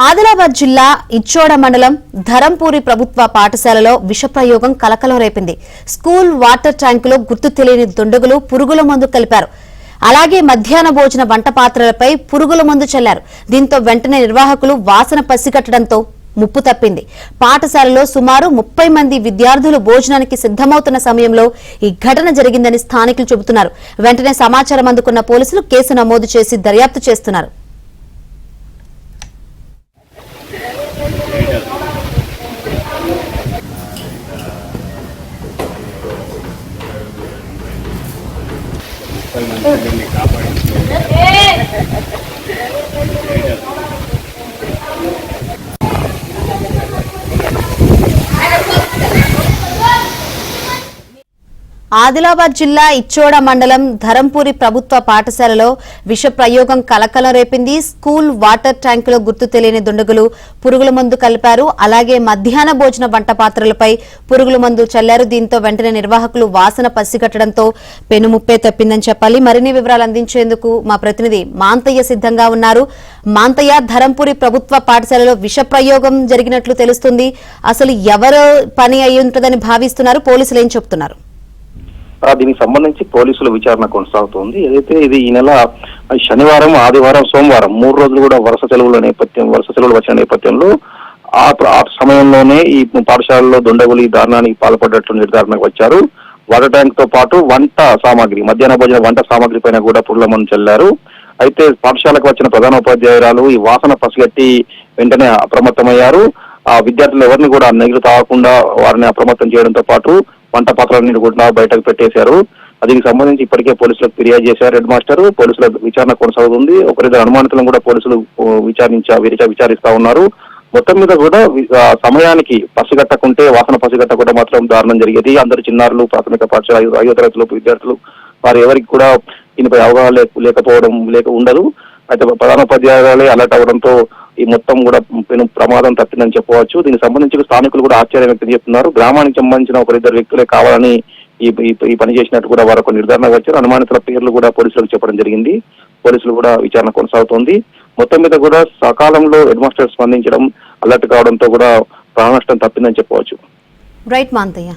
ఆదిలాబాద్ జిల్లా ఇచ్చోడ మండలం ధరంపూరి ప్రభుత్వ పాఠశాలలో విషప్రయోగం కలకలం రేపింది. స్కూల్ వాటర్ ట్యాంకులో గుర్తు తెలియని దుండగులు పురుగుల మందు కలిపారు. అలాగే మధ్యాహ్న భోజన వంట పాత్రలపై పురుగుల మందు చల్లారు. దీంతో వెంటనే నిర్వాహకులు వాసన పసిగట్టడంతో ముప్పు తప్పింది. పాఠశాలలో సుమారు 30 మంది విద్యార్థులు భోజనానికి సిద్దమవుతున్న సమయంలో ఈ ఘటన జరిగిందని స్థానికులు చెబుతున్నారు. వెంటనే సమాచారం అందుకున్న పోలీసులు కేసు నమోదు చేసి దర్యాప్తు చేస్తున్నారు. ఆదిలాబాద్ జిల్లా ఇచ్చోడ మండలం ధరంపూరి ప్రభుత్వ పాఠశాలలో విష ప్రయోగం కలకలం రేపింది. స్కూల్ వాటర్ ట్యాంకులో గుర్తు తెలియని దుండగులు పురుగుల మందు కలిపారు. అలాగే మధ్యాహ్న భోజన వంట పాత్రలపై పురుగుల మందు చల్లారు. దీంతో వెంటనే నిర్వాహకులు వాసన పసిగట్టడంతో పెనుముప్పే తప్పిందని చెప్పాలి. మరిన్ని వివరాలు అందించేందుకు మా ప్రతినిధి మాంతయ్య సిద్ధంగా ఉన్నారు. మాంతయ్య, ధరంపూరి ప్రభుత్వ పాఠశాలలో విష ప్రయోగం జరిగినట్లు తెలుస్తుంది. అసలు ఎవరు పని అయి ఉంటుందని భావిస్తున్నారు? పోలీసులు ఏం చెబుతున్నారు? దీనికి సంబంధించి పోలీసుల విచారణ కొనసాగుతోంది. ఏదైతే ఇది ఈ నెల శనివారం, ఆదివారం, సోమవారం 3 రోజులు కూడా వరుస సెలవులు వచ్చిన నేపథ్యంలో ఆ సమయంలోనే ఈ పాఠశాలలో దుండగులు ఈ దారుణానికి పాల్పడ్డట్లు నిర్ధారణకు వచ్చారు. వాటర్ ట్యాంక్ తో పాటు వంట సామాగ్రి, మధ్యాహ్న భోజన వంట సామాగ్రి పైన కూడా పురుగుల మందు చల్లారు. అయితే పాఠశాలకు వచ్చిన ప్రధాన ఉపాధ్యాయురాలు ఈ వాసన పసిగట్టి వెంటనే అప్రమత్తమయ్యారు. ఆ విద్యార్థులు ఎవరిని కూడా నీళ్లు తాగకుండా వారిని అప్రమత్తం చేయడంతో పాటు వంట పాత్రలన్నీ కూడా బయటకు పెట్టేశారు. దీనికి సంబంధించి ఇప్పటికే పోలీసులకు ఫిర్యాదు చేశారు హెడ్ మాస్టర్. పోలీసుల విచారణ కొనసాగుతుంది. ఒకరిద్దరు అనుమానితులను కూడా పోలీసులు విచారిస్తా ఉన్నారు. మొత్తం మీద కూడా సమయానికి పసిగట్టకుంటే, వాసన పసిగట్టకుండా మాత్రం దారుణం జరిగేది. అందరూ చిన్నారులు, ప్రాథమిక పాఠశాల 5వ తరగతిలోపు విద్యార్థులు, వారు ఎవరికి కూడా దీనిపై అవగాహన లేకపోవడం ఉండదు. అయితే ప్రధానోపాధ్యాయులే అలర్ట్ అవడంతో ఈ మొత్తం కూడా ప్రమాదం తప్పిందని చెప్పవచ్చు. దీనికి సంబంధించి స్థానికులు కూడా ఆశ్చర్యం వ్యక్తం చేస్తున్నారు. గ్రామానికి సంబంధించిన ఒకరిద్దరు వ్యక్తులే కావాలని ఈ పని చేసినట్టు కూడా వారు నిర్ధారణకు వచ్చారు. అనుమానితుల పేర్లు కూడా పోలీసులకు చెప్పడం జరిగింది. పోలీసులు కూడా విచారణ కొనసాగుతోంది. మొత్తం మీద కూడా సకాలంలో హెడ్ మాస్టర్ స్పందించడం, అలర్ట్ కావడంతో కూడా ప్రాణ నష్టం తప్పిందని చెప్పవచ్చు. రైట్ మాంతయ్య.